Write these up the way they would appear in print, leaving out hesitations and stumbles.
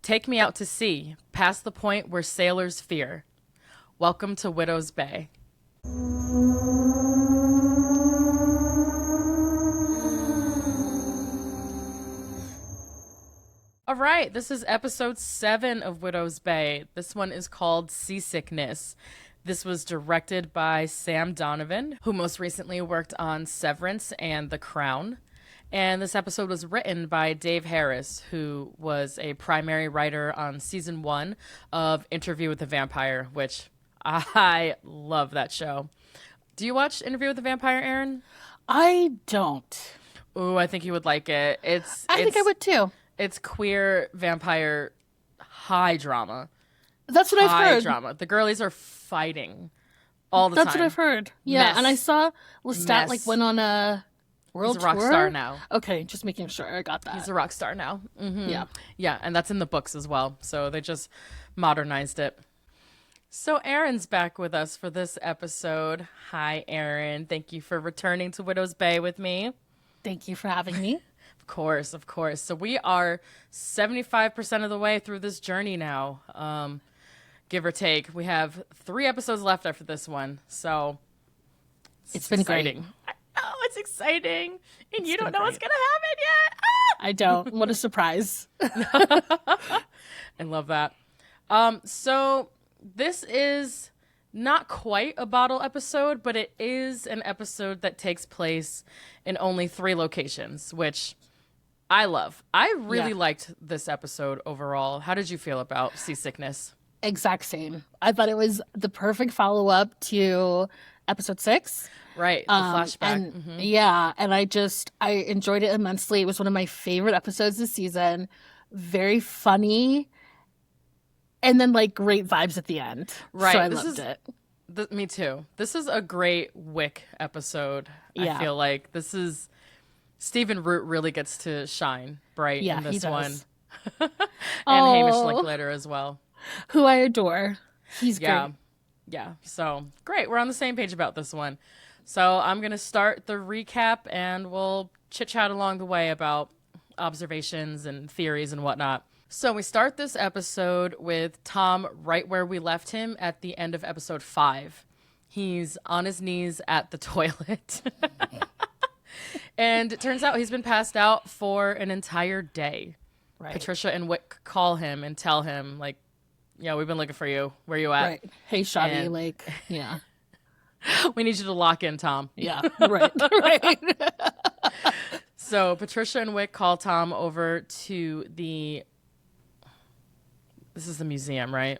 Take me out to sea, past the point where sailors fear. Welcome to Widow's Bay. All right, this is episode 7 of Widow's Bay. This one is called Seasickness. This was directed by Sam Donovan, who most recently worked on Severance and The Crown. And this episode was written by Dave Harris, who was a primary writer on season 1 of Interview with the Vampire, which I love that show. Do you watch Interview with the Vampire, Erin? I don't. Ooh, I think you would like it. I think I would too. It's queer vampire high drama. That's what I've heard. High drama. The girlies are fighting all the time. That's what I've heard. Yeah, Mess. and I saw Lestat Mess. went on a world He's a rock tour. star now. Okay, just making sure I got that. He's a rock star now. Mm-hmm. Yeah. Yeah, and that's in the books as well. So they just modernized it. So Erin's back with us for this episode. Hi, Erin. Thank you for returning to Widow's Bay with me. Thank you for having me. Of course, of course. So we are 75% of the way through this journey now, give or take. We have 3 episodes left after this one, so It's been exciting. great. Oh, it's exciting, and you don't know great. what's gonna happen yet. Ah! I don't. What a surprise. I love that. So this is not quite a bottle episode, but it is an episode that takes place in only 3 locations, which I love. I really liked this episode overall. How did you feel about Seasickness? Exact same. I thought it was the perfect follow-up to episode 6. Right, the flashback. And yeah, and I enjoyed it immensely. It was one of my favorite episodes this season. Very funny. And then like great vibes at the end. Right. So I loved it. Me too. This is a great Wyck episode. Yeah. I feel like this is Stephen Root really gets to shine bright in this he one. does. And Hamish Linklater as well. Who I adore. He's great. Yeah. So great. We're on the same page about this one. So I'm going to start the recap and we'll chit chat along the way about observations and theories and whatnot. So we start this episode with Tom right where we left him at the end of episode 5. He's on his knees at the toilet. And it turns out he's been passed out for an entire day. Right. Patricia and Wyck call him and tell him, like, yeah, we've been looking for you. Where you at? Right. Hey, Shoddy, And- like, yeah. We need you to lock in, Tom. Yeah. Right. Right. So Patricia and Wyck call Tom over to this is the museum, right?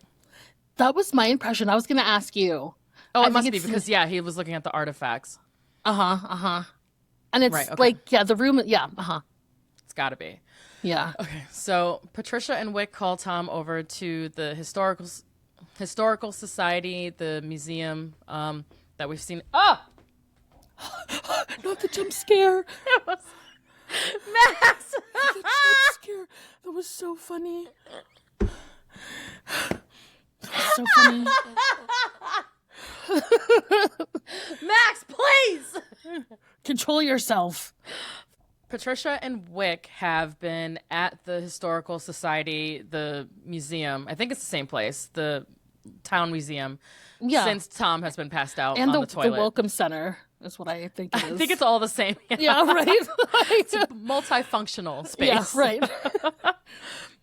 That was my impression. I was going to ask you. Oh, I it must think be it's- because, yeah, he was looking at the artifacts. And it's Right, okay. like, yeah, the room, yeah, It's got to be. yeah. Okay, so Patricia and Wyck call Tom over to the historical society, the museum that we've seen. Oh! Not the jump scare. It was Max! The jump scare. That was so funny. That was so funny. Max, please! Control yourself. Patricia and Wyck have been at the Historical Society, the museum. I think it's the same place, the town museum, Yeah. since Tom has been passed out And on the the toilet. welcome center is what I think it is. I think it's all the same. yeah, right. It's a multifunctional space. yeah, right.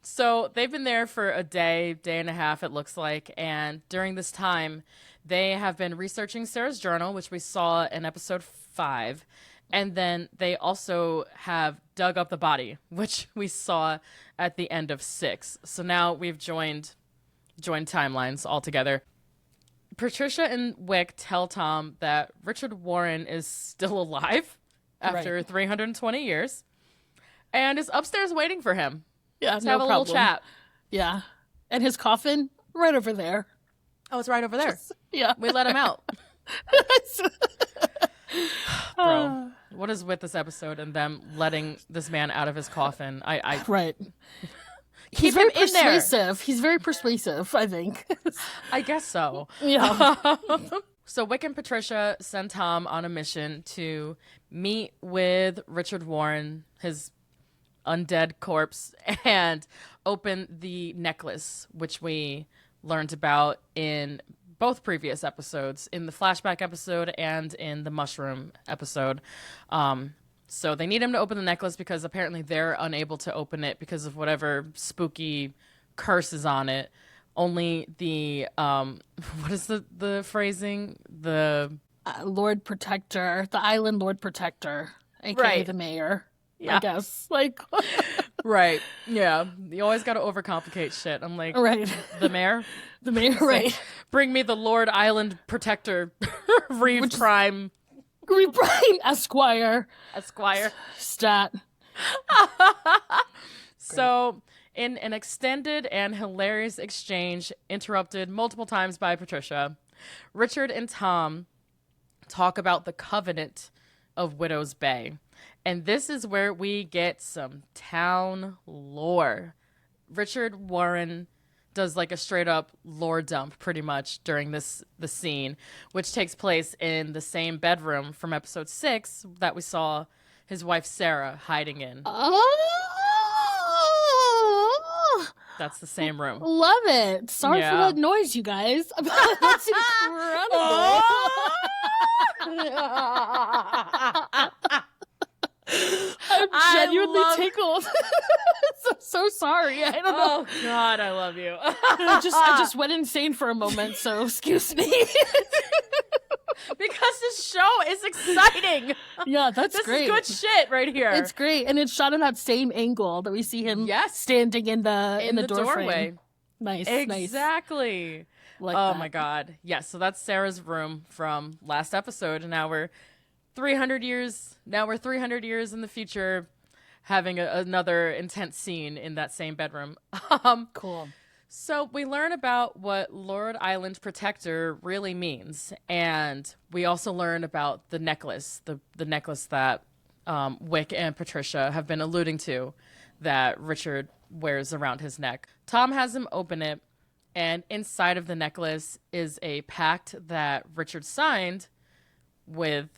So they've been there for a day and a half, it looks like. And during this time, they have been researching Sarah's journal, which we saw in episode 5. And then they also have dug up the body, which we saw at the end of 6. So now we've joined timelines all together. Patricia and Wyck tell Tom that Richard Warren is still alive after Right. 320 years and is upstairs waiting for him. Yeah, Let's no have a problem. little chat. Yeah. And his coffin, right over there. Oh, it's right over there. Yeah. We let him out. Bro, what is with this episode and them letting this man out of his coffin? I Right. keep He's very him in there. persuasive. He's very persuasive, I think. I guess so. yeah. So Wyck and Patricia send Tom on a mission to meet with Richard Warren, his undead corpse and open the necklace, which we learned about in both previous episodes, in the flashback episode and in the mushroom episode. So they need him to open the necklace because apparently they're unable to open it because of whatever spooky curse is on it. Only the what is the phrasing? The Lord Protector, the Island Lord Protector, aka the mayor. Yeah. I guess. Like right. Yeah. You always got to overcomplicate shit. I'm like, right. The mayor? The mayor, right. Like, bring me the Lord Island Protector, Reeve Prime. Reeve Prime, Esquire. Stat. So, in an extended and hilarious exchange, interrupted multiple times by Patricia, Richard and Tom talk about the covenant of Widow's Bay. And this is where we get some town lore. Richard Warren does like a straight up lore dump pretty much during the scene, which takes place in the same bedroom from episode 6 that we saw his wife Sarah hiding in. Oh, that's the same room. Love it. Sorry for that noise, you guys. That's incredible. I'm genuinely tickled. so sorry. I don't know. Oh God, I love you. I just went insane for a moment, so excuse me. Because this show is exciting. Yeah, this great. This is good shit right here. It's great, and it's shot in that same angle that we see him standing in the doorway. Nice, exactly. Like oh that. My God, yes. So that's Sarah's room from last episode, and now we're 300 years. Now we're 300 years in the future, having another intense scene in that same bedroom. Cool. So we learn about what Lord Island Protector really means, and we also learn about the necklace, the necklace that Wyck and Patricia have been alluding to, that Richard wears around his neck. Tom has him open it, and inside of the necklace is a pact that Richard signed with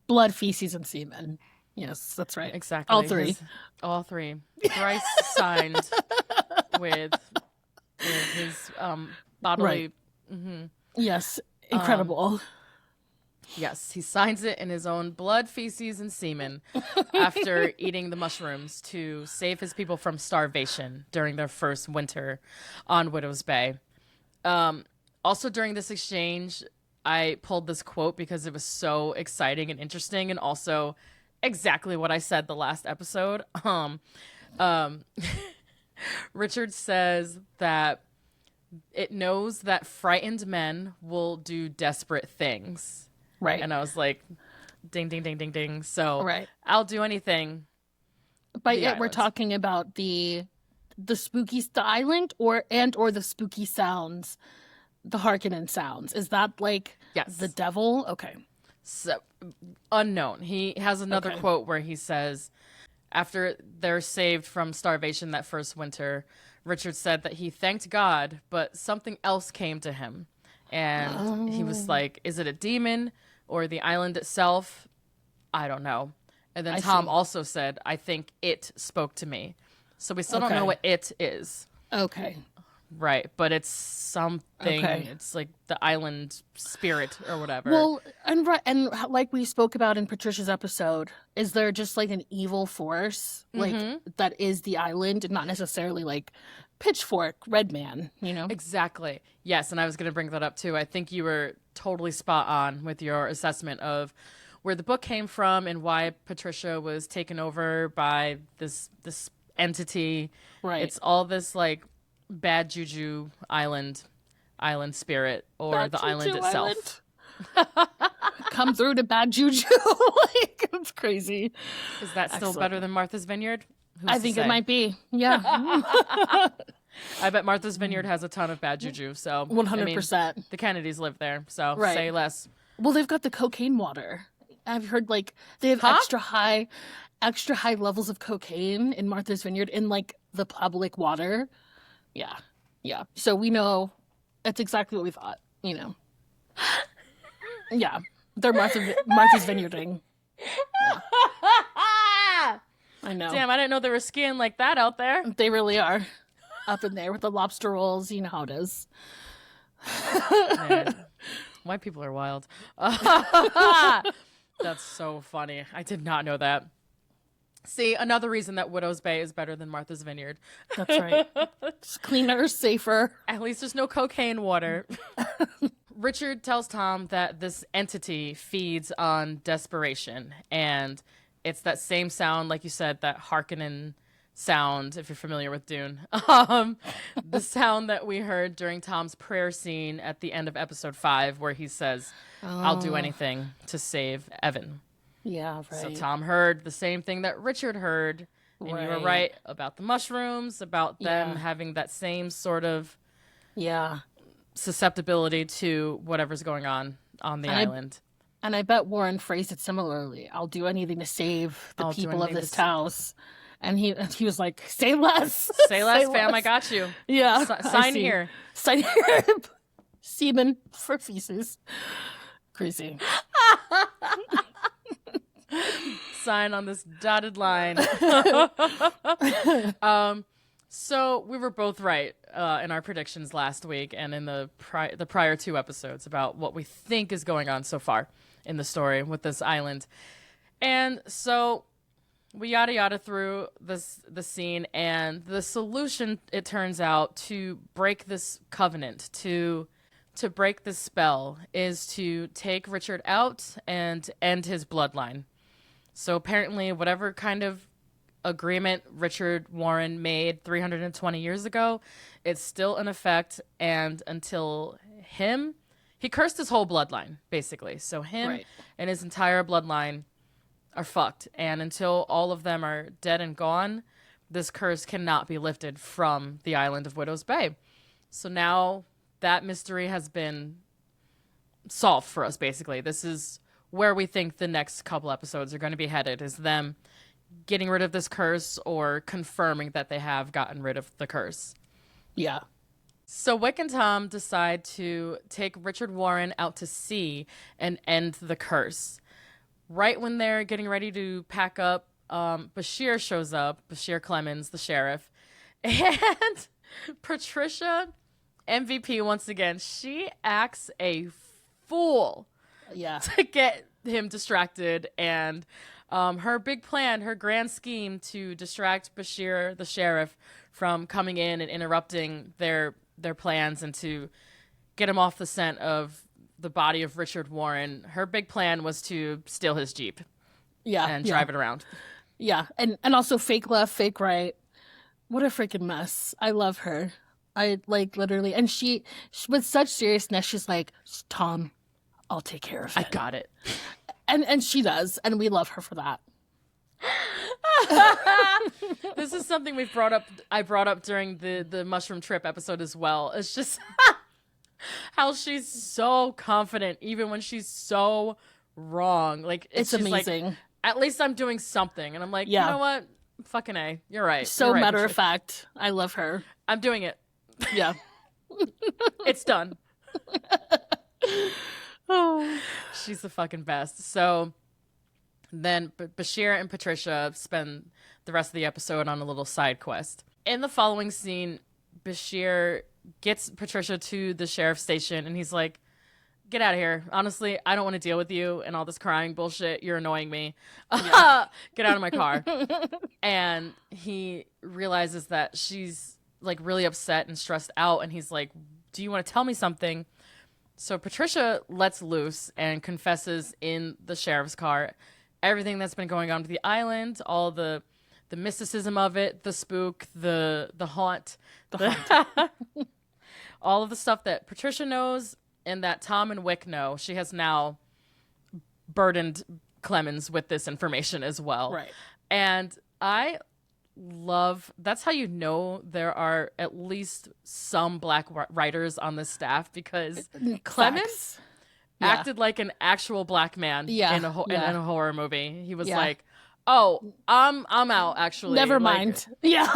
blood, feces, and semen. Yes, that's right. Exactly. All three. Thrice signed with his bodily. Right. Mm-hmm. Yes, incredible. Yes, he signs it in his own blood, feces, and semen after eating the mushrooms to save his people from starvation during their first winter on Widow's Bay. Also, during this exchange, I pulled this quote because it was so exciting and interesting, and also exactly what I said the last episode. Richard says that it knows that frightened men will do desperate things. Right. And I was like, ding, ding, ding, ding, ding. So I'll do anything. But yet we're talking about the spooky island or the spooky sounds, the Harkonnen sounds. Is that like the devil? Okay. So unknown. He has another quote where he says, after they're saved from starvation that first winter, Richard said that he thanked God, but something else came to him. And he was like, is it a demon or the island itself? I don't know. And then Tom also said, I think it spoke to me. So we still don't know what it is. Okay. Right. But it's something. Okay. It's like the island spirit or whatever. Well, and like we spoke about in Patricia's episode, is there just like an evil force like that is the island and not necessarily like Pitchfork, Red Man, you know? Exactly. Yes, and I was going to bring that up too. I think you were totally spot on with your assessment of where the book came from and why Patricia was taken over by this entity. Right. It's all this like bad juju island spirit or bad the island itself. Come through to bad juju. Like, it's crazy. Is that still better than Martha's Vineyard? I think it might be. Yeah. I bet Martha's Vineyard has a ton of bad juju. So 100%. The Kennedys live there. So say less. Well, they've got the cocaine water. I've heard like they have extra high levels of cocaine in Martha's Vineyard in like the public water. Yeah. Yeah. So we know that's exactly what we thought, you know. Yeah. They're Martha's Vineyarding. Yeah. I know. Damn, I didn't know there was skiing like that out there. They really are. Up in there with the lobster rolls. You know how it is. Man, white people are wild. That's so funny. I did not know that. See, another reason that Widow's Bay is better than Martha's Vineyard. That's right. It's cleaner, safer. At least there's no cocaine water. Richard tells Tom that this entity feeds on desperation, and it's that same sound, like you said, that hearkening sound, if you're familiar with Dune. The sound that we heard during Tom's prayer scene at the end of episode 5, where he says, I'll do anything to save Evan. Yeah, right. So Tom heard the same thing that Richard heard, and you were right about the mushrooms, about them having that same sort of susceptibility to whatever's going on the island. And I bet Warren phrased it similarly. I'll do anything to save the people of this house. And he was like, say less. Say less, fam, I got you. Yeah. Sign here. Sign here. Semen for feces. Crazy. Sign on this dotted line. So we were both right in our predictions last week and in the prior 2 episodes about what we think is going on so far in the story with this island. And so we yada yada through the scene, and the solution, it turns out, to break this covenant, to break this spell, is to take Richard out and end his bloodline. So apparently whatever kind of agreement Richard Warren made 320 years ago, it's still in effect, and until he cursed his whole bloodline, basically. So him and his entire bloodline are fucked, and until all of them are dead and gone, this curse cannot be lifted from the island of Widow's Bay. So now that mystery has been solved for us, basically. This is where we think the next couple episodes are going to be headed, is them getting rid of this curse or confirming that they have gotten rid of the curse. Yeah. So Wyck and Tom decide to take Richard Warren out to sea and end the curse. Right when they're getting ready to pack up, Bechir shows up, Bechir Clemens, the sheriff, and Patricia, MVP once again, she acts a fool to get him distracted, and her big plan, her grand scheme to distract Bechir, the sheriff, from coming in and interrupting their plans and to get him off the scent of the body of Richard Warren, her big plan was to steal his Jeep. And drive it around. Yeah. And also fake left, fake right. What a freaking mess. I love her. I literally, and she with such seriousness, she's like, Tom, I'll take care of it. I got it. And she does, and we love her for that. This is something I brought up during the mushroom trip episode as well. It's just how she's so confident even when she's so wrong. Like it's amazing. Like, at least I'm doing something, and I'm like, you know what? Fucking A. You're right. So You're right, matter of fact. I love her. I'm doing it. Yeah. It's done. Oh, she's the fucking best. So then Bechir and Patricia spend the rest of the episode on a little side quest. In the following scene, Bechir gets Patricia to the sheriff's station, and he's like, get out of here. Honestly, I don't want to deal with you and all this crying bullshit. You're annoying me. Get out of my car. And he realizes that she's like really upset and stressed out, and he's like, do you want to tell me something? So Patricia lets loose and confesses in the sheriff's car everything that's been going on with the island, all the mysticism of it, the spook, the haunt, all of the stuff that Patricia knows and that Tom and Wyck know. She has now burdened Clemens with this information as well. Right. And I love, that's how you know there are at least some black writers on this staff, because Clemens acted like an actual black man in a horror movie. He was like, oh, I'm out, actually. Never mind. Yeah.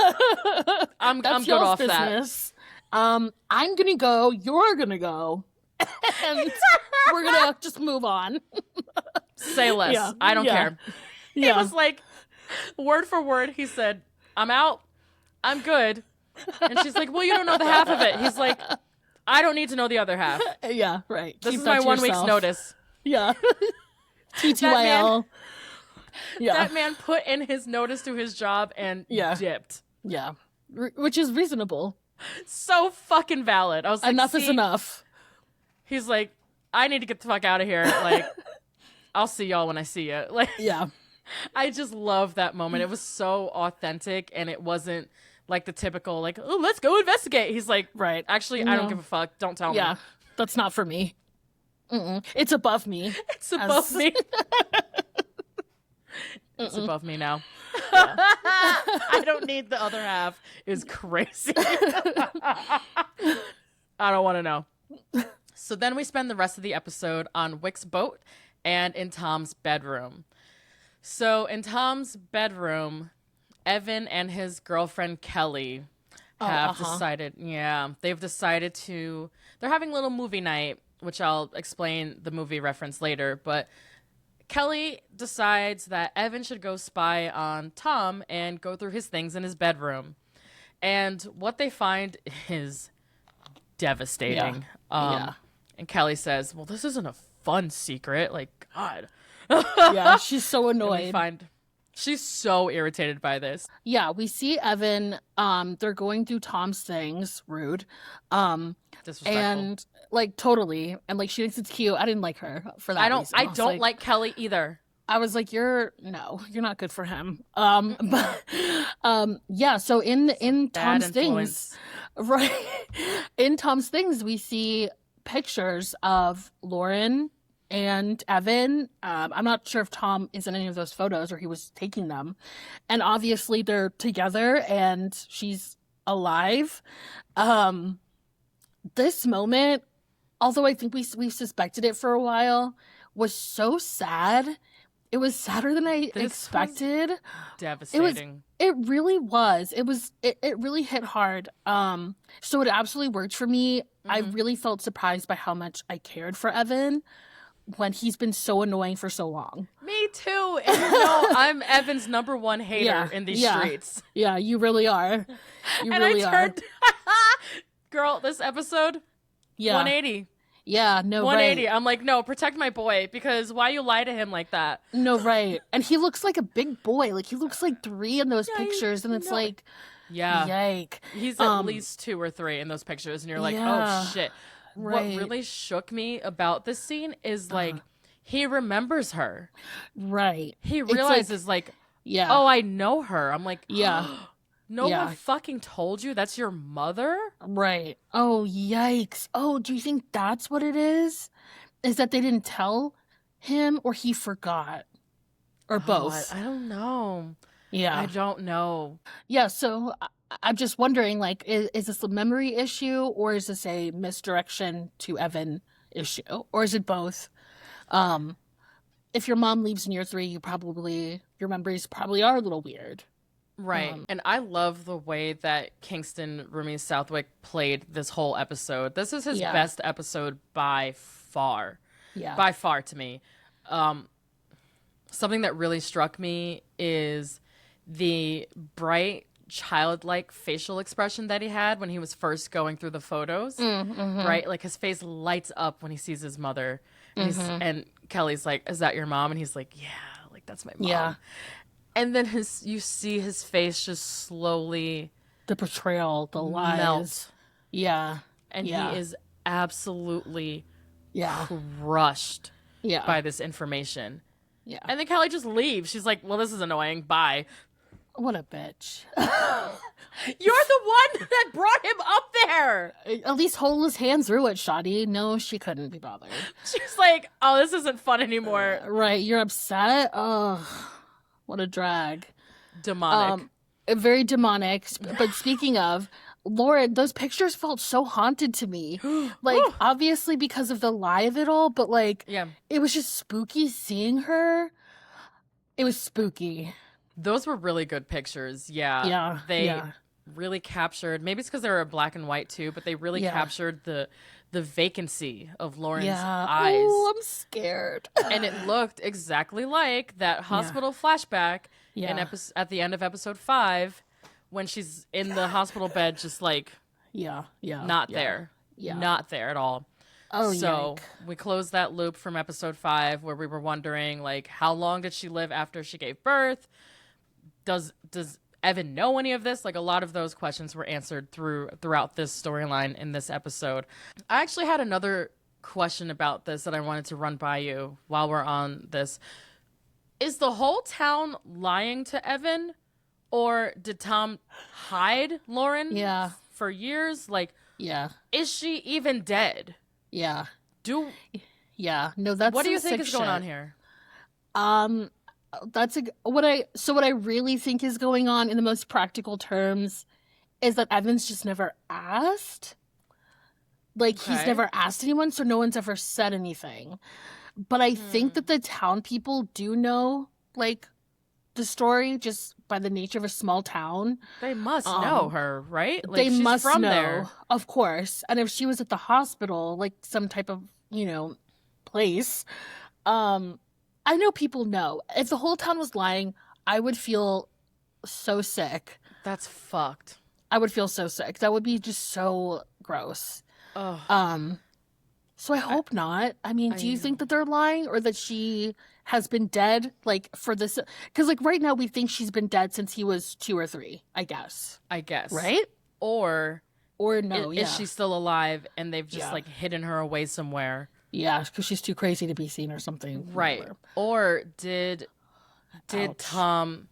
I'm good off business. That. I'm gonna go, you're gonna go, and we're gonna just move on. Say less. I don't care. He was like, Word for word, he said, I'm out. I'm good. And she's like, well, you don't know the half of it. He's like, I don't need to know the other half. Yeah, right. This Keep is that my to 1 week's yourself. notice. Yeah. TTYL. Yeah. That man put in his notice to his job and dipped. Yeah. Which is reasonable. So fucking valid. I was like, enough is enough. He's like, I need to get the fuck out of here. Like, I'll see y'all when I see you. Like, yeah. I just love that moment. It was so authentic, and it wasn't like the typical, like, oh, let's go investigate. He's like, right. Actually, I don't give a fuck. Don't tell me. Yeah, that's not for me. It's above me. It's above me. It's above me now. Yeah. I don't need the other half. Is crazy. I don't want to know. So then we spend the rest of the episode on Wyck's boat and in Tom's bedroom. So in Tom's bedroom, Evan and his girlfriend Kelly have decided, they've decided they're having a little movie night, which I'll explain the movie reference later, but Kelly decides that Evan should go spy on Tom and go through his things in his bedroom. And what they find is devastating. And Kelly says, well, this isn't a fun secret. Like, God. Yeah, she's so annoyed. She's so irritated by this. Yeah, we see Evan, they're going through Tom's things, rude. Disrespectful. And like totally. And like she thinks it's cute. I didn't like her for that reason. I don't like Kelly either. I was like, you're not good for him. But yeah, so in Tom's things, right? In Tom's things, we see pictures of Lauren and Evan. I'm not sure if Tom is in any of those photos or he was taking them. And obviously they're together and she's alive. This moment, although I think we suspected it for a while, was so sad. It was sadder than I expected. Devastating. It really was. It really hit hard. So it absolutely worked for me. I really felt surprised by how much I cared for Evan when he's been so annoying for so long. Me too. And you know, I'm Evan's number one hater in these streets. Yeah, you really are. You and really are. Girl, this episode, 180. Yeah, no, 180. right. I'm like, no, protect my boy, because why you lie to him like that? No, right. And he looks like a big boy. Like, he looks like 3 in those pictures, and it's like, yike. He's at least 2 or 3 in those pictures, and you're like, oh, shit. Right. What really shook me about this scene is, like, he remembers her. Right. He realizes, oh, I know her. I'm like, no one fucking told you that's your mother? Right. Oh, yikes. Oh, do you think that's what it is? Is that they didn't tell him or he forgot? Or both? I don't know. Yeah. I don't know. Yeah, so I'm just wondering, like, is this a memory issue or is this a misdirection to Evan issue? Or is it both? If your mom leaves in year 3, your memories probably are a little weird. Right. And I love the way that Kingston Rumi Southwick played this whole episode. This is his best episode by far. Yeah. By far to me. Something that really struck me is the bright, childlike facial expression that he had when he was first going through the photos. Right? Like his face lights up when he sees his mother. And Kelly's like, is that your mom? And he's like, yeah, like that's my mom. Yeah. And then you see his face just slowly... The betrayal, the lies. Melt. Yeah. And he is absolutely crushed by this information. Yeah. And then Kelly just leaves. She's like, well, this is annoying. Bye. What a bitch. You're the one that brought him up there. At least hold his hand through it, Shoddy. No, she couldn't be bothered. She's like, oh, this isn't fun anymore. Right. You're upset? Oh... What a drag. Demonic. Very demonic. But speaking of, Lauren, those pictures felt so haunted to me. Like, obviously because of the lie of it all, but like, it was just spooky seeing her. It was spooky. Those were really good pictures. Yeah. They really captured, maybe it's because they were black and white too, but they really captured the vacancy of Lauren's eyes. Oh, I'm scared. And it looked exactly like that hospital flashback at the end of episode 5 when she's in the hospital bed, just like not there at all. Oh, so we closed that loop from episode 5 where we were wondering, like, how long did she live after she gave birth? Does Evan know any of this? Like, a lot of those questions were answered throughout this storyline in this episode. I actually had another question about this that I wanted to run by you while we're on this. Is the whole town lying to Evan, or did Tom hide Lauren for years? Like, is she even dead? Yeah. No, that's what do you think is going on here? What I really think is going on in the most practical terms is that Evan's just never asked. Like, he's never asked anyone, so no one's ever said anything. But I think that the town people do know, like, the story just by the nature of a small town. They must know her, right? Like, they she's must from know, there. of course. And if she was at the hospital, like some type of, place, I know people know. If the whole town was lying, I would feel so sick. That's fucked. I would feel so sick. That would be just so gross. Ugh. So I hope not. I mean, do you think that they're lying, or that she has been dead, like, for this? Because, like, right now we think she's been dead since he was 2 or 3, I guess. Right? Or no, is she still alive and they've just, like, hidden her away somewhere? Yeah, because she's too crazy to be seen or something. Right. Whatever. Or did Tom,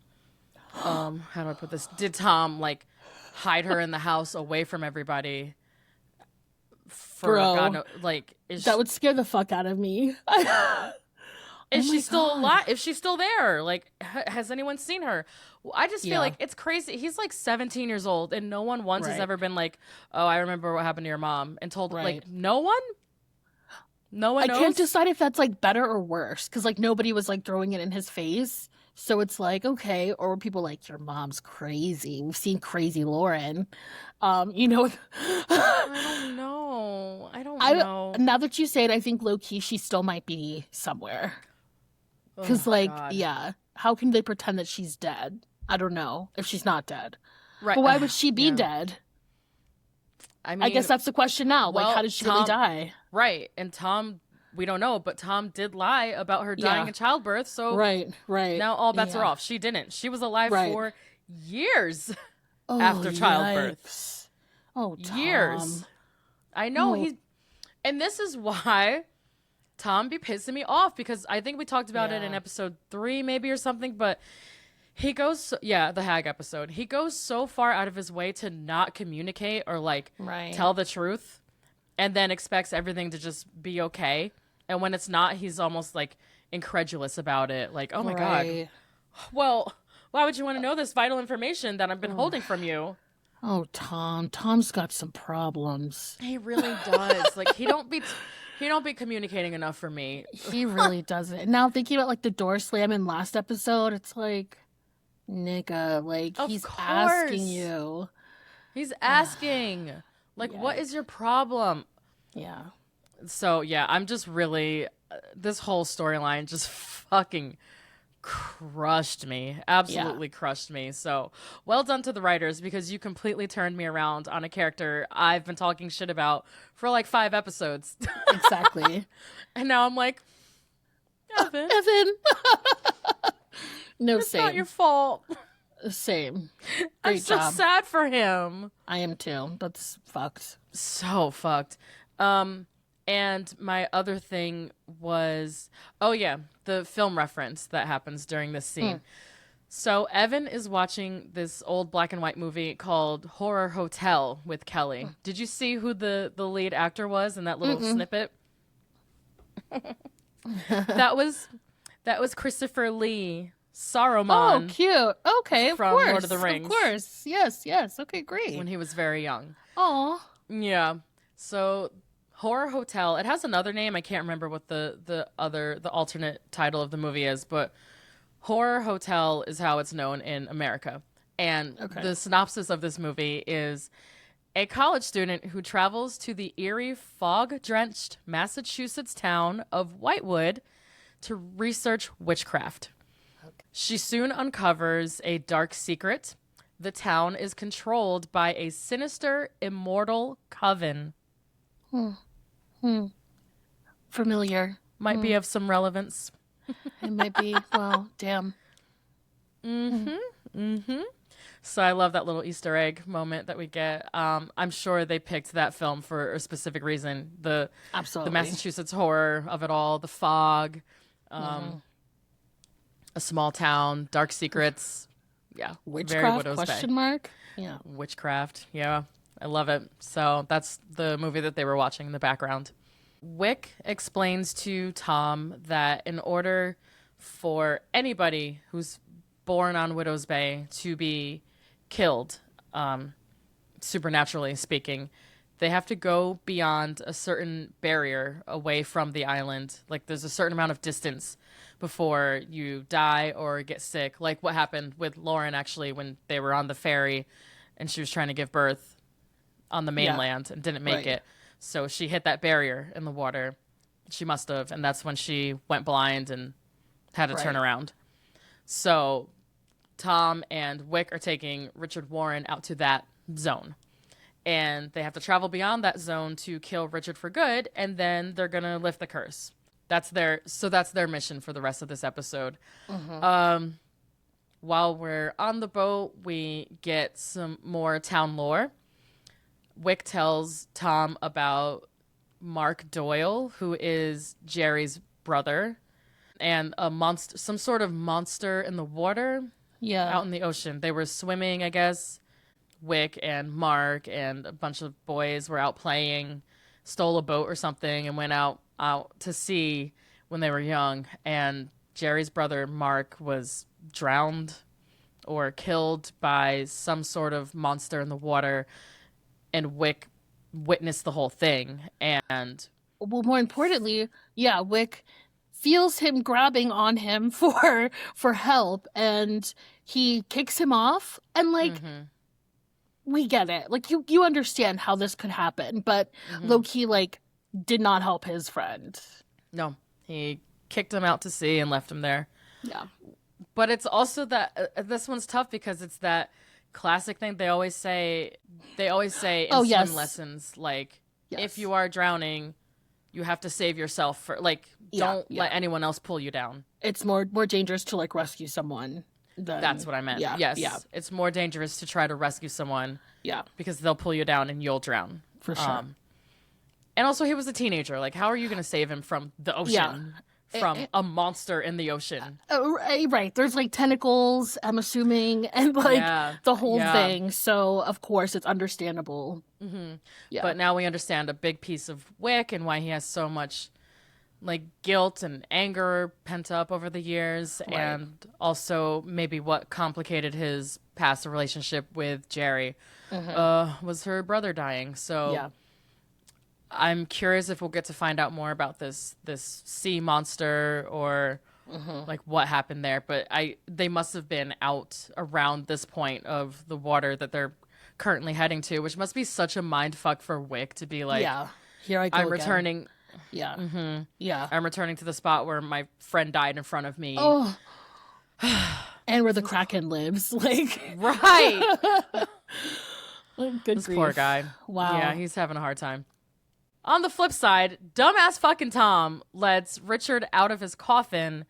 how do I put this? Did Tom, like, hide her in the house away from everybody? Bro, that would scare the fuck out of me. Is she still alive? If she's still there, like, has anyone seen her? I just feel like it's crazy. He's like 17 years old, and no one once has ever been like, "Oh, I remember what happened to your mom," and told like no one. No one knows? I can't decide if that's, like, better or worse, because, like, nobody was, like, throwing it in his face. So it's like, okay. Or were people like, your mom's crazy. We've seen crazy Lauren. I don't know. Now that you say it, I think low-key she still might be somewhere. Because, how can they pretend that she's dead? I don't know if she's not dead. Right. But why would she be dead? I mean, I guess that's the question now. Like, how did she really die? Right. And Tom, we don't know, but Tom did lie about her dying in childbirth. So right. Now all bets are off. She didn't. She was alive for years after childbirth. Yikes. Oh, Tom. Years. I know and this is why Tom be pissing me off, because I think we talked about it in episode 3 maybe or something, but he goes, the Hag episode. He goes so far out of his way to not communicate or, like, tell the truth, and then expects everything to just be okay. And when it's not, he's almost, like, incredulous about it. Like, oh my God. Well, why would you want to know this vital information that I've been holding from you? Oh, Tom. Tom's got some problems. He really does. Like, he don't be communicating enough for me. He really doesn't. Now, thinking about, like, the door slam in last episode, it's like, nigga, like, he's asking you. He's asking. Like, what is your problem? Yeah. So, I'm just really, this whole storyline just fucking crushed me. Absolutely crushed me. So, well done to the writers, because you completely turned me around on a character I've been talking shit about for like 5 episodes. Exactly. And now I'm like, Evan. No, it's same. Not your fault. Same. I'm so sad for him. I am too. That's fucked. So fucked. And my other thing was, the film reference that happens during this scene. So Evan is watching this old black and white movie called Horror Hotel with Kelly. Did you see who the lead actor was in that little snippet? That was Christopher Lee. Saruman. Oh, cute. Okay, from course. Lord of the Rings. Of course. Yes. Okay, great. When he was very young. Aw. Yeah. So, Horror Hotel. It has another name. I can't remember what the alternate title of the movie is, but Horror Hotel is how it's known in America. And the synopsis of this movie is a college student who travels to the eerie, fog-drenched Massachusetts town of Whitewood to research witchcraft. She soon uncovers a dark secret. The town is controlled by a sinister, immortal coven. Familiar. Might be of some relevance. It might be. Well, damn. So I love that little Easter egg moment that we get. I'm sure they picked that film for a specific reason. Absolutely. The Massachusetts horror of it all, the fog, a small town, dark secrets. Yeah. Witchcraft, very Widow's question Bay. mark? Yeah. Witchcraft. Yeah. I love it. So that's the movie that they were watching in the background. Wyck explains to Tom that in order for anybody who's born on Widow's Bay to be killed, supernaturally speaking, they have to go beyond a certain barrier away from the island. Like there's a certain amount of distance before you die or get sick. Like what happened with Lauren actually when they were on the ferry and she was trying to give birth on the mainland and didn't make it. So she hit that barrier in the water. She must have. And that's when she went blind and had to turn around. So Tom and Wyck are taking Richard Warren out to that zone. And they have to travel beyond that zone to kill Richard for good. And then they're going to lift the curse. That's their mission for the rest of this episode. While we're on the boat, we get some more town lore. Wyck tells Tom about Mark Doyle, who is Jerry's brother, and a monster, some sort of monster in the water. Yeah. Out in the ocean. They were swimming, I guess. Wyck and Mark and a bunch of boys were out playing, stole a boat or something, and went out to sea when they were young. And Jerry's brother, Mark, was drowned or killed by some sort of monster in the water. And Wyck witnessed the whole thing. And well, more importantly, Wyck feels him grabbing on him for help, and he kicks him off. And we get it. Like you understand how this could happen, but low-key did not help his friend. No, he kicked him out to sea and left him there. Yeah, but it's also that this one's tough because it's that classic thing they always say in swim lessons, like if you are drowning, you have to save yourself for don't let anyone else pull you down. It's more dangerous to rescue someone than... That's what I meant. Yes. It's more dangerous to try to rescue someone. Yeah. Because they'll pull you down and you'll drown. For sure. And also he was a teenager. Like how are you going to save him from the ocean? Yeah. From a monster in the ocean. Right. There's tentacles, I'm assuming, and the whole thing. So, of course, it's understandable. Yeah. But now we understand a big piece of Wyck and why he has so much guilt and anger pent up over the years. Right. And also maybe what complicated his past relationship with Jerry was her brother dying. So yeah. I'm curious if we'll get to find out more about this sea monster or what happened there. But they must have been out around this point of the water that they're currently heading to, which must be such a mind fuck for Wyck to be here I go I'm again. Returning. Yeah. Yeah. I'm returning to the spot where my friend died in front of me. Oh. And where the Kraken lives. Right. Good this grief. Poor guy. Wow. Yeah, he's having a hard time. On the flip side, dumbass fucking Tom lets Richard out of his coffin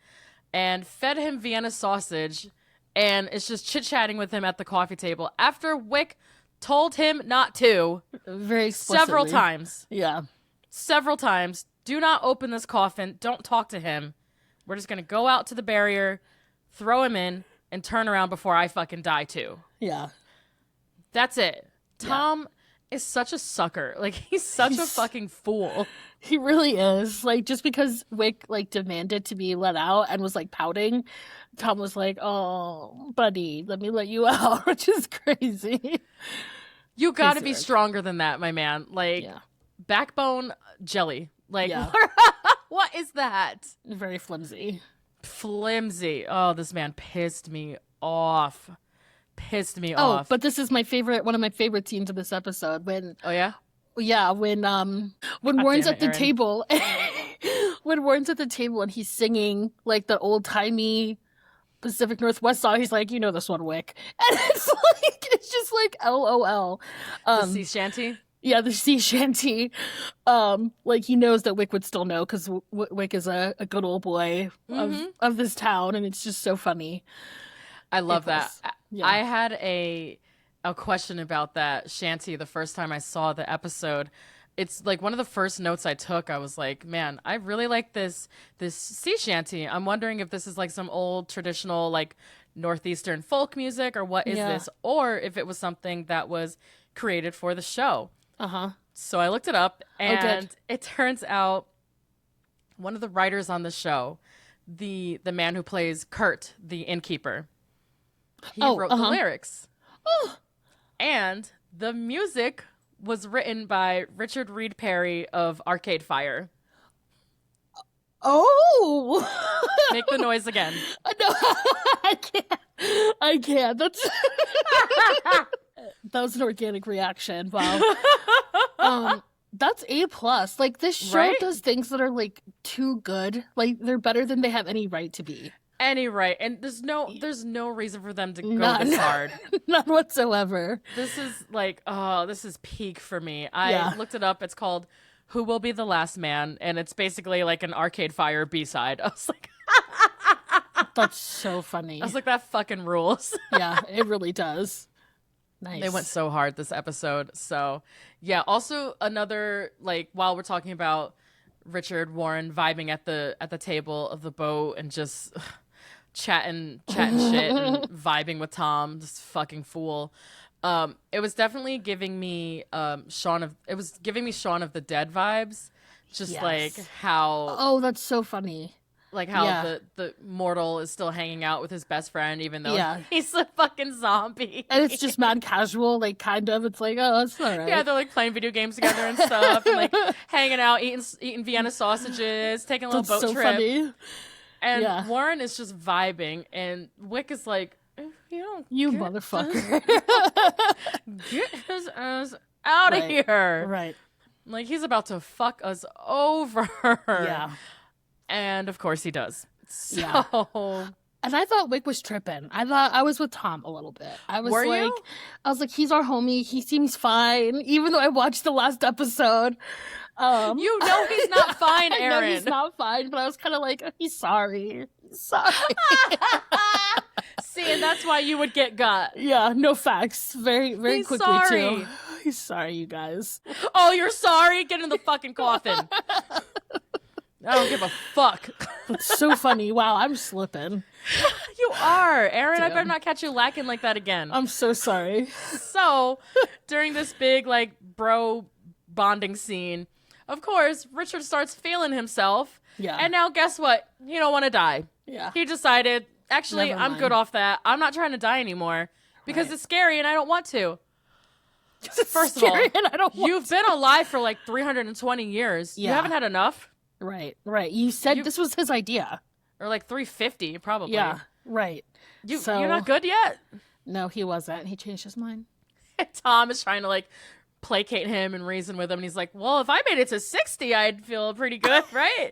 and fed him Vienna sausage and is just chit-chatting with him at the coffee table after Wyck told him not to. Very explicitly. Several times. Yeah. Several times. Do not open this coffin. Don't talk to him. We're just going to go out to the barrier, throw him in, and turn around before I fucking die too. Yeah. That's it. Tom... is such a sucker. He's a fucking fool. He really is. Just because Wyck, demanded to be let out and was, pouting, Tom was like, oh, buddy, let me let you out, which is crazy. You gotta be stronger than that, my man. Backbone jelly. What is that? Very flimsy. Flimsy. Oh, this man pissed me off. pissed me Oh, off. but this is one of my favorite scenes of this episode when Oh yeah? Yeah, when Warren's damn at it, the Erin. table, when Warren's at the table and he's singing like the old timey Pacific Northwest song, he's like, "You know this one, Wick," and it's just like LOL. The sea shanty? Yeah, the sea shanty. Like he knows that Wick would still know because Wick is a good old boy of this town, and it's just so funny. I love that. Yeah. I had a question about that shanty the first time I saw the episode. It's like one of the first notes I took. I was like, man, I really like this sea shanty. I'm wondering if this is like some old traditional like northeastern folk music or what is this, or if it was something that was created for the show. So I looked it up, and it turns out one of the writers on the show, the man who plays Kurt, the innkeeper, he wrote the lyrics. And the music was written by Richard Reed Parry of Arcade Fire. Oh! Make the noise again. No, I can't. That was an organic reaction. Wow. That's A+. Like this show does things that are like too good. Like they're better than they have any right to be. Any right, and there's no reason for them to go this hard. None whatsoever. This is like, this is peak for me. I looked it up. It's called "Who Will Be the Last Man," and it's basically like an Arcade Fire B-side. I was like, that's so funny. I was like, that fucking rules. Yeah, it really does. Nice. They went so hard this episode. So yeah. Also another, like, while we're talking about Richard Warren vibing at the table of the boat and just chatting shit and vibing with Tom, this fucking fool. It was definitely giving me Shaun of the Dead vibes. Just like how that's so funny. Like how the mortal is still hanging out with his best friend even though he's a fucking zombie. And it's just mad casual, like kind of. It's like, oh, it's all right. Yeah, they're like playing video games together and stuff and like hanging out, eating Vienna sausages, taking a little boat trip. Funny. And Warren is just vibing, and Wick is like, you motherfucker. Get his ass out of here. Right. Like, he's about to fuck us over. Yeah. And, of course, he does. So... And I thought Wick was tripping. I thought I was with Tom a little bit. I was you? I was like, he's our homie. He seems fine. Even though I watched the last episode. You know he's not fine, Erin. I know he's not fine, but I was kind of like, he's sorry. He's sorry. See, and that's why you would get got. Yeah, no facts. Very, very he's quickly, sorry. too. He's sorry, you guys. Oh, you're sorry? Get in the fucking coffin. I don't give a fuck. That's so funny. Wow, I'm slipping. You are. Erin, Damn. I better not catch you lacking like that again. I'm so sorry. So, during this big, like, bro bonding scene, of course, Richard starts feeling himself. Yeah. And now, guess what? He don't want to die. Yeah. He decided, actually, Never I'm mind. good off that. I'm not trying to die anymore because it's scary and I don't want to. First of all, you've been alive for like 320 years. Yeah. You haven't had enough. Right. You said this was his idea. Or like 350, probably. Yeah, right. You're not good yet. No, he wasn't. He changed his mind. Tom is trying to like placate him and reason with him, and he's like, well, if I made it to 60, I'd feel pretty good, right?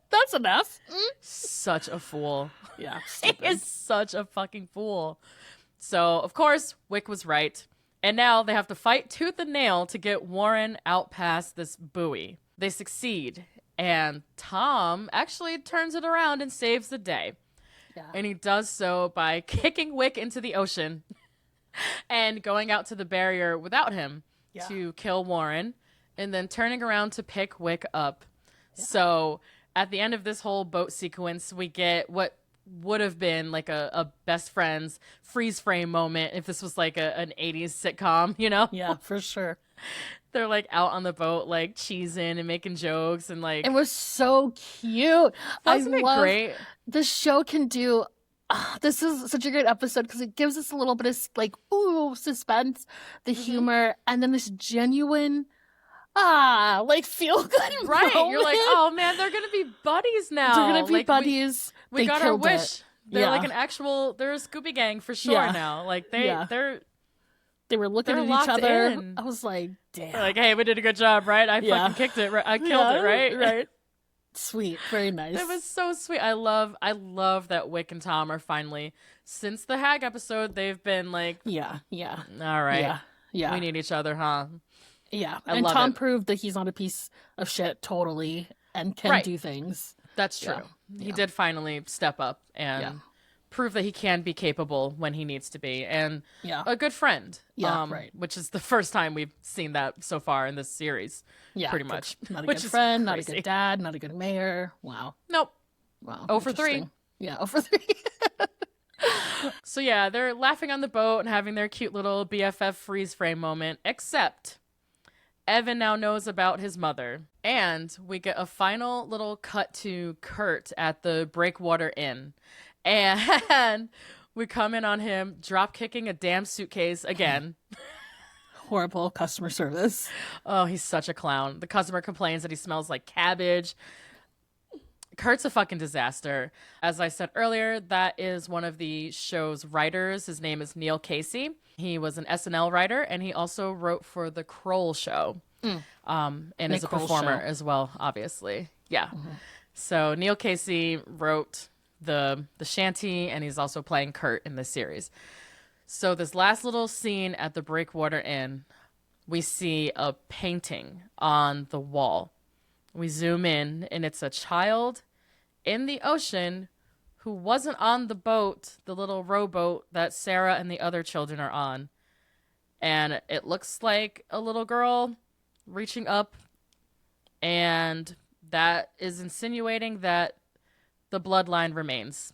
That's enough. Such a fool. Yeah. He is such a fucking fool. So, of course, Wick was right. And now they have to fight tooth and nail to get Warren out past this buoy. They succeed. And Tom actually turns it around and saves the day. Yeah. And he does so by kicking Wick into the ocean and going out to the barrier without him to kill Warren and then turning around to pick Wick up. Yeah. So at the end of this whole boat sequence, we get what would have been like a best friends freeze frame moment if this was like an 80s sitcom, you know? Yeah, for sure. They're like out on the boat, like cheesing and making jokes and like. It was so cute. Wasn't it great? The show can do. This is such a great episode because it gives us a little bit of like suspense, the humor, and then this genuine like feel good right moment. You're like, oh man, they're gonna be buddies now. They're gonna be buddies. We got our wish. They're like an actual, they're a Scooby Gang for sure now. Like they were looking at each other. I was like, damn. They're like, hey, we did a good job, right? I fucking kicked it. Right? I killed it, right? Right. Sweet. Very nice. It was so sweet. I love that Wyck and Tom are finally, since the Hag episode, they've been like, yeah. All right. Yeah. We need each other, huh? Yeah. And Tom proved that he's not a piece of shit totally and can do things. That's true. Yeah. He did finally step up and prove that he can be capable when he needs to be, and a good friend. Which is the first time we've seen that so far in this series. Yeah, pretty much. Not a good friend, not a good dad, not a good mayor. Wow. Nope. Wow. 0 for 3. Yeah, 0 for 3. So yeah, they're laughing on the boat and having their cute little BFF freeze frame moment, except Evan now knows about his mother. And we get a final little cut to Kurt at the Breakwater Inn. And we come in on him drop kicking a damn suitcase again. Horrible customer service. Oh, he's such a clown. The customer complains that he smells like cabbage. Kurt's a fucking disaster. As I said earlier, that is one of the show's writers. His name is Neil Casey. He was an SNL writer, and he also wrote for The Kroll Show. And is a performer as well, obviously. Yeah. Mm-hmm. So Neil Casey wrote the shanty, and he's also playing Kurt in this series. So this last little scene at the Breakwater Inn, we see a painting on the wall. We zoom in, and it's a child in the ocean who wasn't on the boat, the little rowboat that Sarah and the other children are on. And it looks like a little girl reaching up, and that is insinuating that the bloodline remains.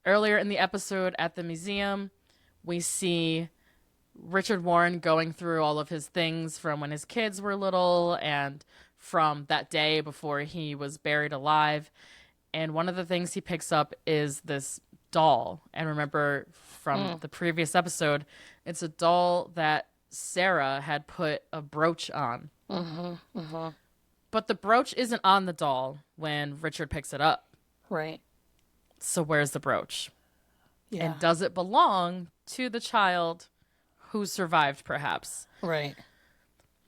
Earlier in the episode at the museum, we see Richard Warren going through all of his things from when his kids were little and from that day before he was buried alive. And one of the things he picks up is this doll. And remember from the previous episode, it's a doll that Sarah had put a brooch on. But the brooch isn't on the doll when Richard picks it up. Right. So where's the brooch? Yeah. And does it belong to the child who survived, perhaps? Right.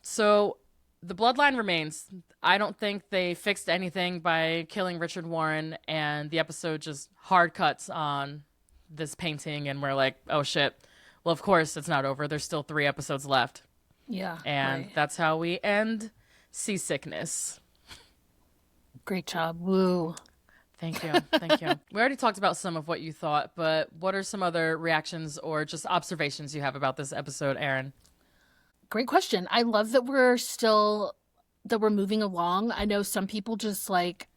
So the bloodline remains. I don't think they fixed anything by killing Richard Warren, and the episode just hard cuts on this painting, and we're like, oh shit. Well, of course it's not over. There's still 3 episodes left. Yeah. And that's how we end Seasickness. Great job. Woo. Thank you. Thank you. We already talked about some of what you thought, but what are some other reactions or just observations you have about this episode, Erin? Great question. I love that we're moving along. I know some people just like,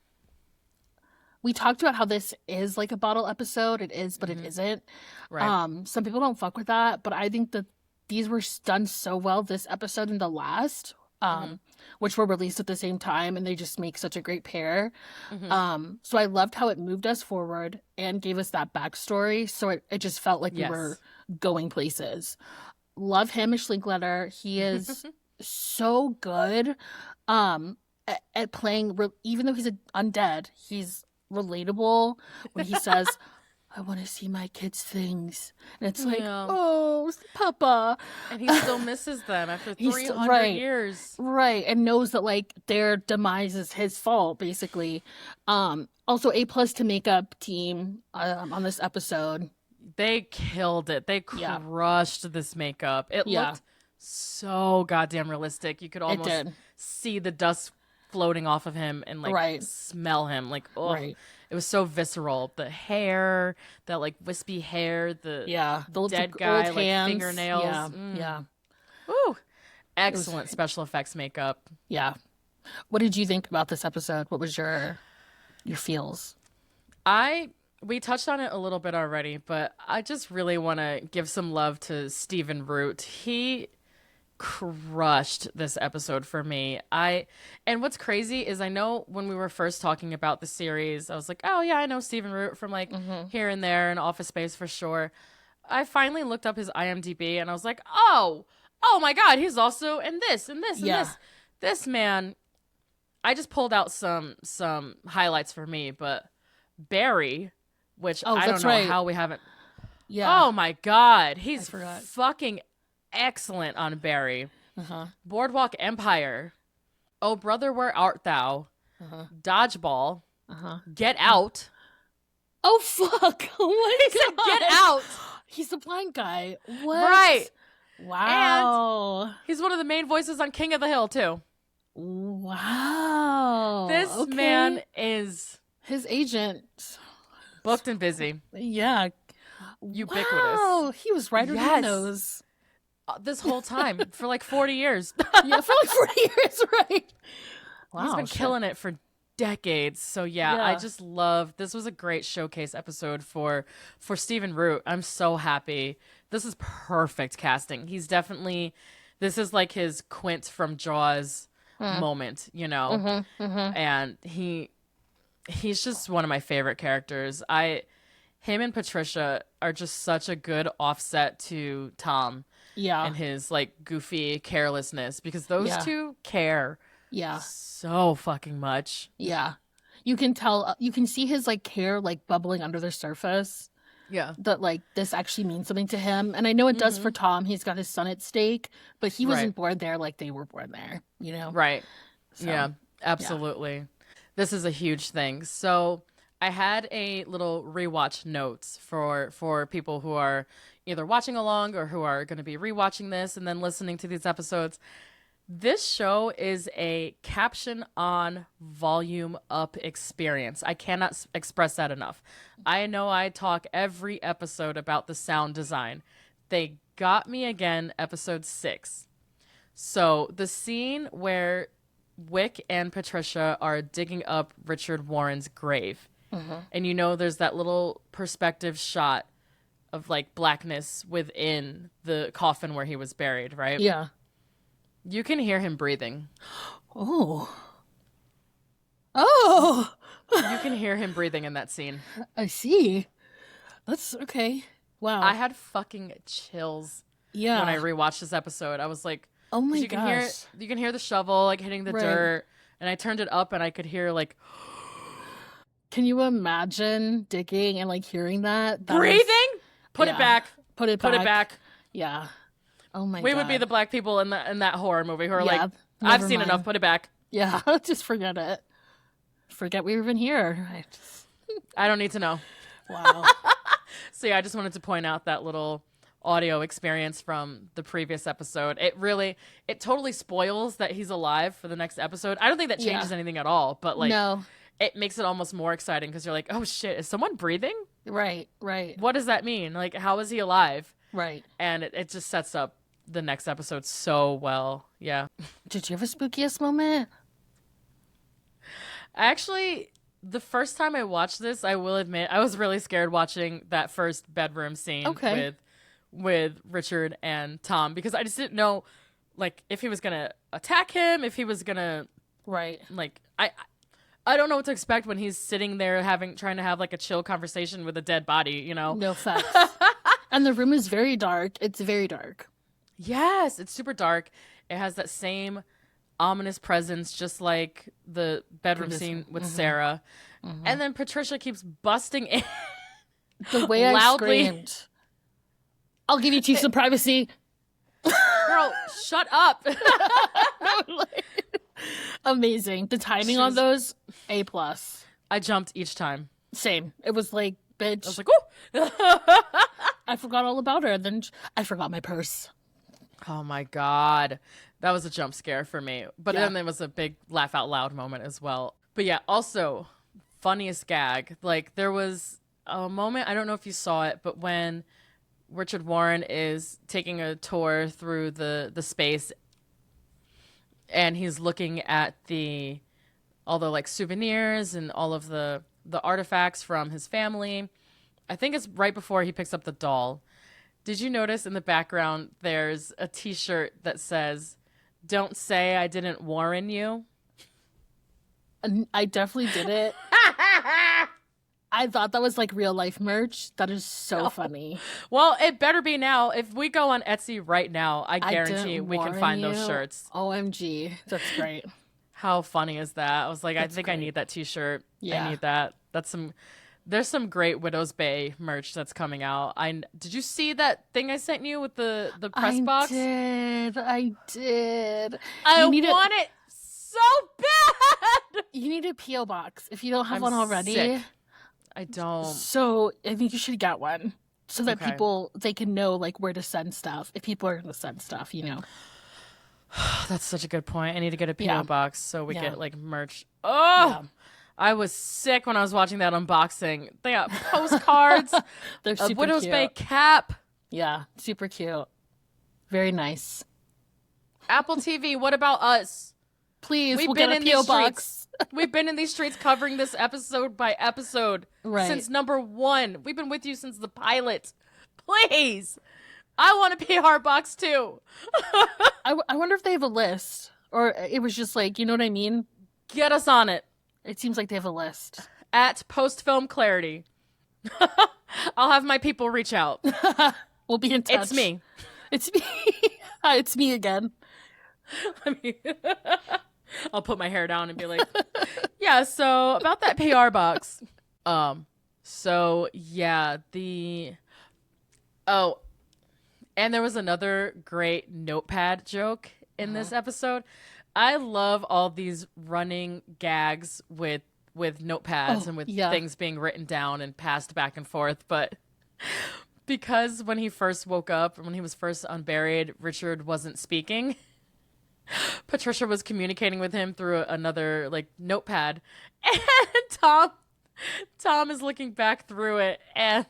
we talked about how this is like a bottle episode. It is, but it isn't. Right. Some people don't fuck with that, but I think that these were done so well, this episode and the last, which were released at the same time, and they just make such a great pair. So I loved how it moved us forward and gave us that backstory. So it just felt like we were going places. Love Hamish Linklater. He is so good at playing, even though he's undead, he's relatable when he says, I want to see my kids' things. And it's like, oh, Papa. And he still misses them after 300 years. Right. And knows that, like, their demise is his fault, basically. Also, A+ to makeup team on this episode. They killed it. They crushed this makeup. It looked so goddamn realistic. You could almost see the dust floating off of him and, like, smell him. Like, oh. Right. It was so visceral. The hair, that like wispy hair, the dead guy, like hands. Fingernails. Yeah. Ooh. Excellent special effects makeup. Yeah. What did you think about this episode? What was your feels? We touched on it a little bit already, but I just really want to give some love to Stephen Root. He crushed this episode for me. And what's crazy is I know when we were first talking about the series, I was like, oh yeah, I know Stephen Root from like here and there in Office Space for sure. I finally looked up his IMDb and I was like, oh my God, he's also in this and this and this. This man, I just pulled out some highlights for me, but Barry, which Oh, I don't that's know right. how we haven't. Yeah. Oh my God, he's forgot. fucking excellent on Barry. Uh-huh. Boardwalk Empire. Oh brother, where art thou? Uh-huh. Dodgeball. Uh-huh. Get Out. Oh, fuck. Oh, my He said, God. "Get out." He's the blind guy. What? Right. Wow. He's one of the main voices on King of the Hill too. Wow. This man is his agent. booked and busy. Yeah. Ubiquitous. Wow. He was right under the nose. This whole time for like 40 years. Yeah, for like 40 years, right? Wow. He's been killing it for decades. So yeah, I just love, this was a great showcase episode for Stephen Root. I'm so happy. This is perfect casting. He's definitely, this is like his Quint from Jaws moment, you know? And he's just one of my favorite characters. Him and Patricia are just such a good offset to Tom. Yeah. And his like goofy carelessness, because those two care so fucking much. Yeah. You can tell, you can see his like care like bubbling under the surface. Yeah. That like this actually means something to him. And I know it does for Tom. He's got his son at stake, but he wasn't born there like they were born there, you know? Right. So, yeah, absolutely. This is a huge thing. So I had a little rewatch notes for people who are either watching along or who are going to be rewatching this and then listening to these episodes. This show is a caption on, volume up experience. I cannot express that enough. I know I talk every episode about the sound design. They got me again, episode 6. So the scene where Wyck and Patricia are digging up Richard Warren's grave. And you know there's that little perspective shot of like blackness within the coffin where he was buried, right? Yeah. You can hear him breathing. Oh. Oh. You can hear him breathing in that scene. I see. That's okay. Wow. I had fucking chills when I rewatched this episode. I was like, oh my you gosh. You can hear the shovel like hitting the dirt, and I turned it up and I could hear like Can you imagine digging and like hearing that? Breathing? Put it back. Put it back. Yeah. Oh my god. We would be the black people in that horror movie who are like, I've never seen mind. enough, put it back. Yeah, just forget it. Forget we were even here. I don't need to know. Wow. So yeah, I just wanted to point out that little audio experience from the previous episode. It totally spoils that he's alive for the next episode. I don't think that changes anything at all, but like it makes it almost more exciting because you're like, oh shit, is someone breathing? Right. What does that mean? Like, how is he alive? Right. And it just sets up the next episode so well. Yeah. Did you have a spookiest moment? Actually, the first time I watched this, I will admit, I was really scared watching that first bedroom scene with Richard and Tom, because I just didn't know, like, if he was gonna attack him, if he was gonna, like, I don't know what to expect when he's sitting there trying to have like a chill conversation with a dead body, you know? No facts. And the room is very dark. It's very dark. Yes, it's super dark. It has that same ominous presence, just like the bedroom scene with Sarah. And then Patricia keeps busting in. The way loudly. I screamed. I'll give you two some privacy. Girl, shut up. Amazing. The timing on those, A+. I jumped each time. Same. It was like, bitch. I was like, ooh. I forgot all about her. And then I forgot my purse. Oh my God. That was a jump scare for me. But then there was a big laugh out loud moment as well. But yeah, also, funniest gag. Like, there was a moment, I don't know if you saw it, but when Richard Warren is taking a tour through the space and he's looking at all the like souvenirs and all of the artifacts from his family. I think it's right before he picks up the doll. Did you notice in the background there's a t-shirt that says, "Don't say I didn't warn you"? I definitely did it. I thought that was like real life merch. That is so funny. Well, it better be now. If we go on Etsy right now, I guarantee we can find those shirts. OMG. That's great. How funny is that? I was like, I think I need that t-shirt. Yeah. I need that. There's some great Widow's Bay merch that's coming out. Did you see that thing I sent you with the press box? I did. I want it so bad. You need a P.O. box if you don't have one already. Sick. I don't. So I think you should get one so that they can know like where to send stuff. If people are going to send stuff, you know. That's such a good point. I need to get a P.O. box so we get like merch. Yeah. I was sick when I was watching that unboxing. They got postcards. They're super Widow's cute. Bay cap. Yeah, super cute. Very nice. Apple TV, what about us? Please, we'll get a P.O. box. We've been in these streets covering this episode by episode since number 1. We've been with you since the pilot. Please. I want a PR box too. I wonder if they have a list. Or it was just like, you know what I mean? Get us on it. It seems like they have a list. At Post Film Clarity. I'll have my people reach out. We'll be in touch. It's me. It's me. It's me again. I'll put my hair down and be like, yeah, so about that PR box. So yeah, and there was another great notepad joke in this episode. I love all these running gags with notepads and with things being written down and passed back and forth. But because when he first woke up, when he was first unburied, Richard wasn't speaking. Patricia was communicating with him through another like notepad, and Tom is looking back through it, and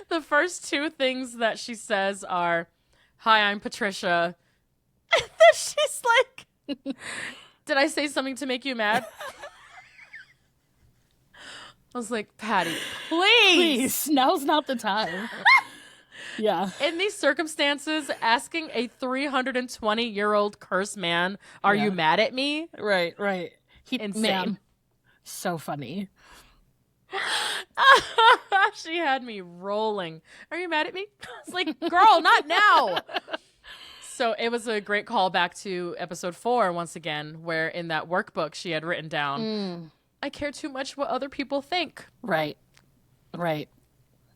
the first 2 things that she says are, "Hi, I'm Patricia." And then she's like, "Did I say something to make you mad?" I was like, Patty, please. Now's not the time. Yeah. In these circumstances, asking a 320-year-old cursed man, "Are you mad at me?" Right. Insane. Man, so funny. She had me rolling. "Are you mad at me?" It's like, girl, not now. So it was a great callback to episode 4, once again, where in that workbook she had written down, "I care too much what other people think." Right.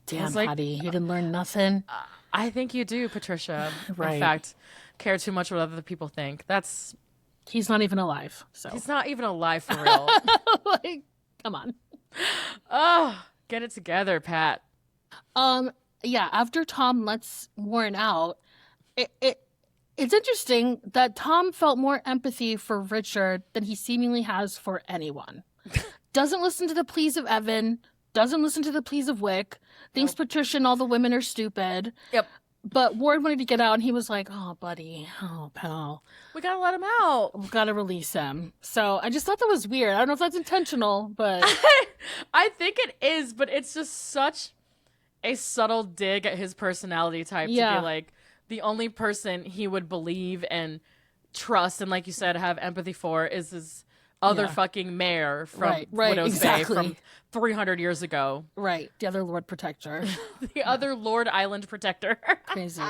Damn, like, Patty, you didn't learn nothing. I think you do, Patricia. Right. In fact, care too much what other people think. He's not even alive. So He's not even alive for real. like, come on. Oh, get it together, Pat. Yeah, after Tom lets Warren out, it's interesting that Tom felt more empathy for Richard than he seemingly has for anyone. Doesn't listen to the pleas of Evan, doesn't listen to the pleas of Wyck, thinks Patricia and all the women are stupid. Yep. But Warren wanted to get out, and he was like, "Oh, buddy. Oh, pal. We gotta let him out. We've got to release him." So I just thought that was weird. I don't know if that's intentional, but... I think it is, but it's just such a subtle dig at his personality type to be like, the only person he would believe and trust and, like you said, have empathy for is his other fucking mayor from Widow's Bay from 300 years ago. Right. The other Lord Protector. The other Lord Island Protector. Crazy.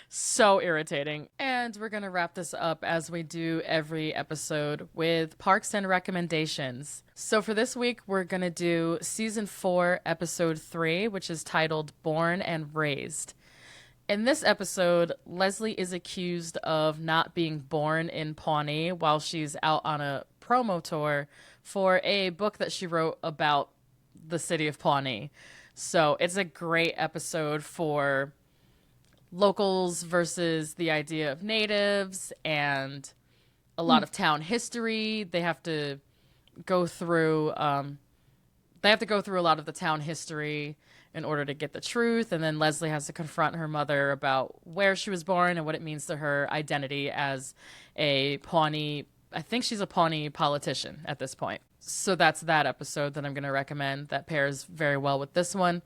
So irritating. And we're going to wrap this up as we do every episode with Parks and Recommendations. So for this week, we're going to do Season 4, Episode 3, which is titled Born and Raised. In this episode, Leslie is accused of not being born in Pawnee while she's out on a promo tour for a book that she wrote about the city of Pawnee. So it's a great episode for locals versus the idea of natives and a lot of town history. They have to go through a lot of the town history in order to get the truth. And then Leslie has to confront her mother about where she was born and what it means to her identity as a Pawnee. I think she's a Pawnee politician at this point. So that's that episode that I'm going to recommend that pairs very well with this one.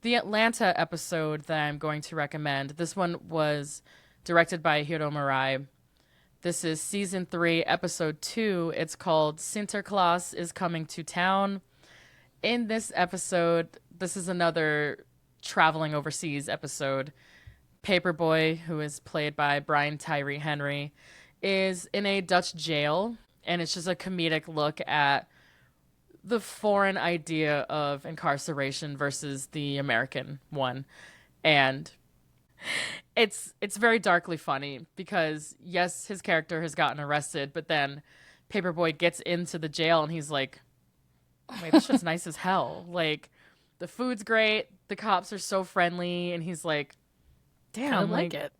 The Atlanta episode that I'm going to recommend, this one was directed by Hiro Murai. This is Season 3, Episode 2. It's called Sinterklaas is Coming to Town. In this episode, this is another traveling overseas episode. Paperboy, who is played by Brian Tyree Henry, is in a Dutch jail, and it's just a comedic look at the foreign idea of incarceration versus the American one. And it's very darkly funny because yes, his character has gotten arrested, but then Paperboy gets into the jail and he's like, wait, this shit's nice as hell. Like, the food's great, the cops are so friendly, and he's like, damn, I like it.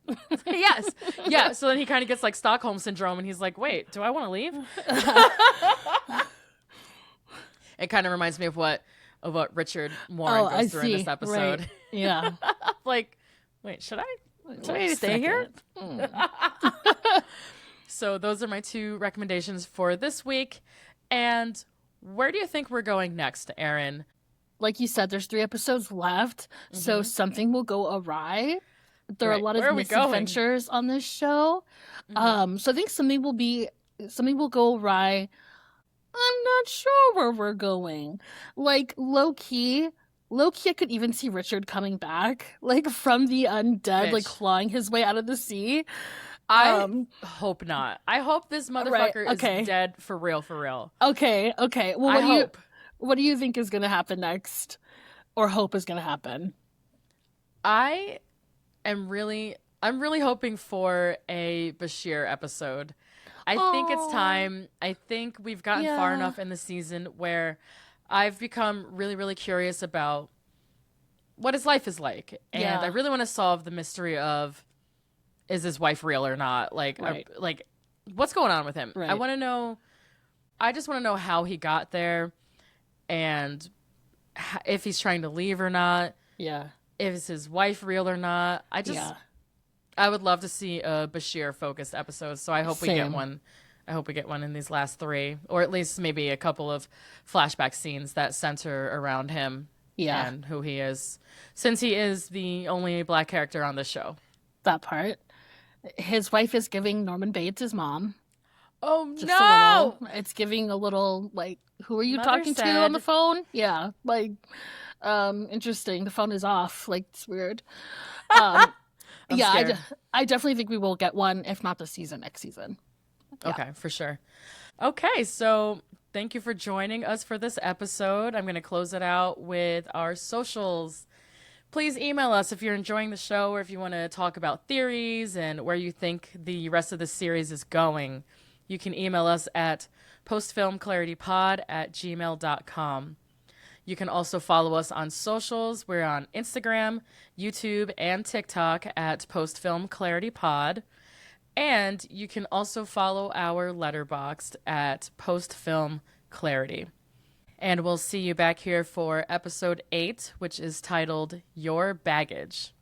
Yes. Yeah. So then he kind of gets like Stockholm syndrome and he's like, wait, do I want to leave? It kind of reminds me of what Richard Warren goes through in this episode. Right. Yeah. Like, wait, should I stay here? So those are my 2 recommendations for this week. And where do you think we're going next, Erin? Like you said, there's 3 episodes left, so something will go awry. There are a lot of misadventures on this show. So I think something will go awry. I'm not sure where we're going. Like, low key, I could even see Richard coming back, like, from the undead, like, clawing his way out of the sea. I hope not. I hope this motherfucker is dead for real, for real. Okay. Well, what do you think is going to happen next? Or hope is going to happen? I'm really hoping for a Bechir episode. I think it's time. I think we've gotten far enough in the season where I've become really, really curious about what his life is like. And I really want to solve the mystery of, is his wife real or not? Like, like, what's going on with him? Right. I just want to know how he got there and if he's trying to leave or not. Yeah. Is his wife real or not? I would love to see a Bechir focused episode. So I hope we get one. I hope we get one in these last 3, or at least maybe a couple of flashback scenes that center around him and who he is, since he is the only Black character on this show. That part. His wife is giving Norman Bates his mom. Oh, just no! It's giving a little, like, who are you talking to on the phone? Yeah, like, interesting. The phone is off. Like, it's weird. I definitely think we will get one, if not this season, next season. Yeah. Okay, for sure. Okay, so thank you for joining us for this episode. I'm going to close it out with our socials. Please email us if you're enjoying the show or if you want to talk about theories and where you think the rest of the series is going. You can email us at postfilmclaritypod@gmail.com. You can also follow us on socials. We're on Instagram, YouTube, and TikTok at postfilmclaritypod. And you can also follow our Letterboxd at postfilmclarity. And we'll see you back here for episode 8, which is titled Your Baggage.